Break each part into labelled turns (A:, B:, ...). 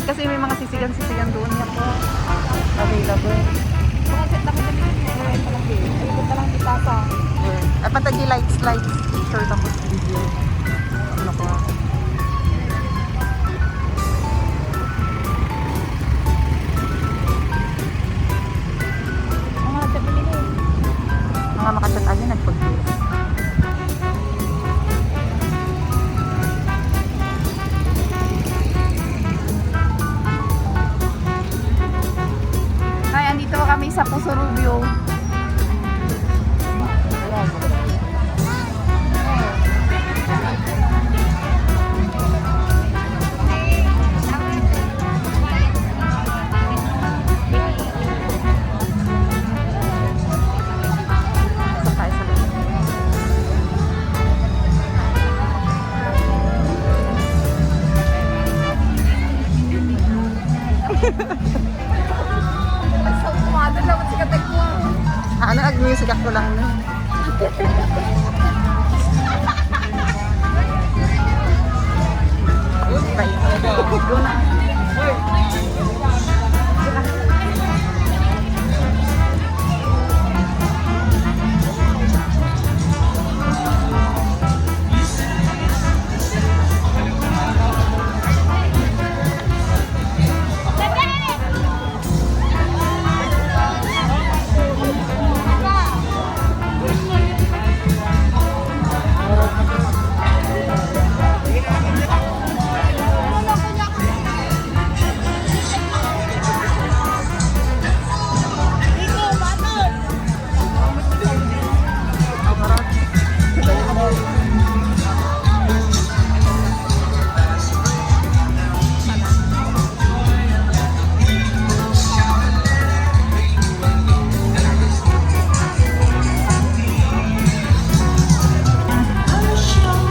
A: kasi may mga sisigan-sisigan doon yan po. Available.
B: Mga set na kami ay palaki. Ay, punta lang kita sa.
A: Ay, patagi lights. Short ako sa video. Ano ko?
B: Mga set na nila.
A: Mga makachat aja nagpag-view. Kaya andito kami sa Pusurubio.
B: So, kumadal naman si Katek mo.
A: Ano, ag-music ako lang nun. Bye. Go na.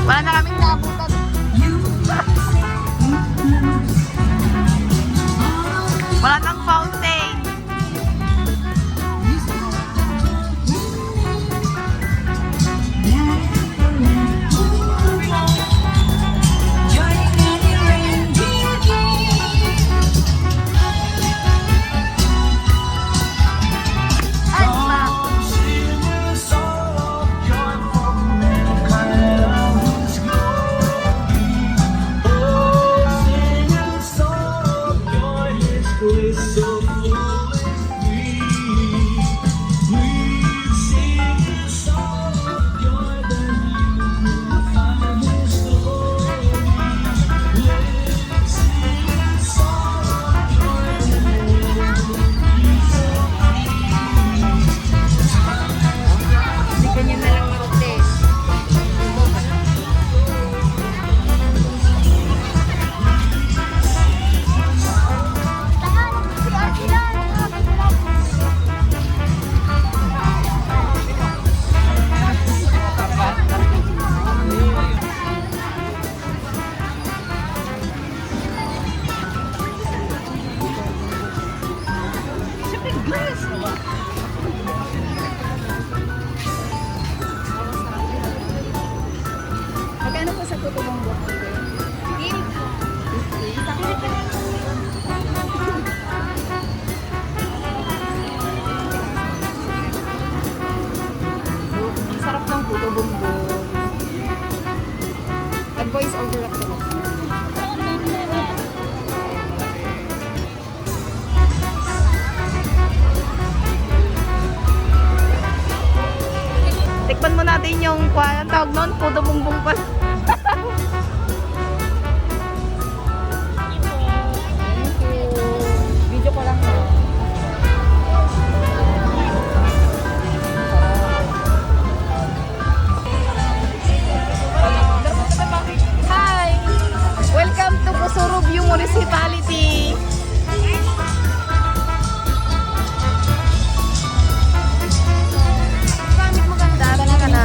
A: Wala na kaming naabutan. Wala nang fountain. Ganyan na lang marote. Magkano po sa tutulong buwan? Sarap ng puto bumbong. Nag-voice over ako. Tikman mo natin yung ang tawag nun, puto bumbong pa. Video ko lang. Hi! Welcome to Pusurubio Municipality. Gamit mo ganda. Tara ka na.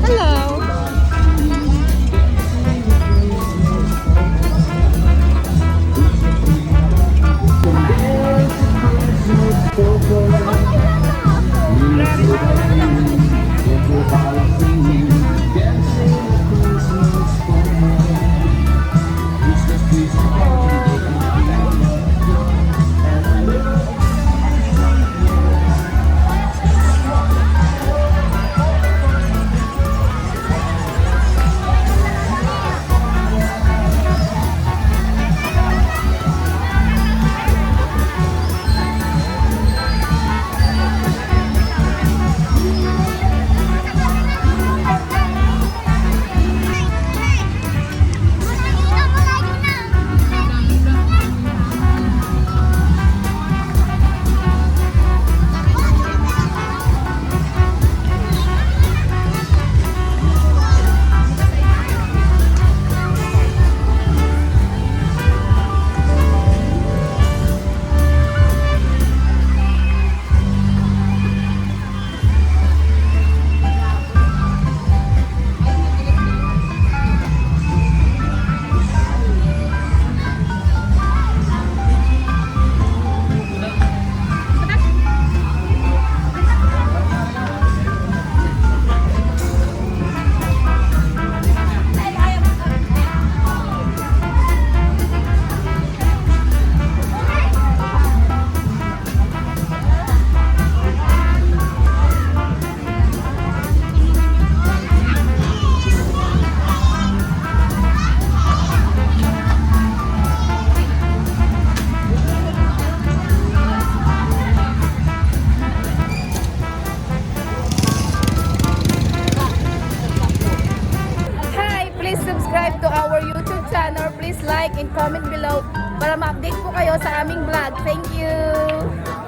A: Hello.
B: channel, please like and comment below para ma-update po kayo sa aming vlog. Thank you!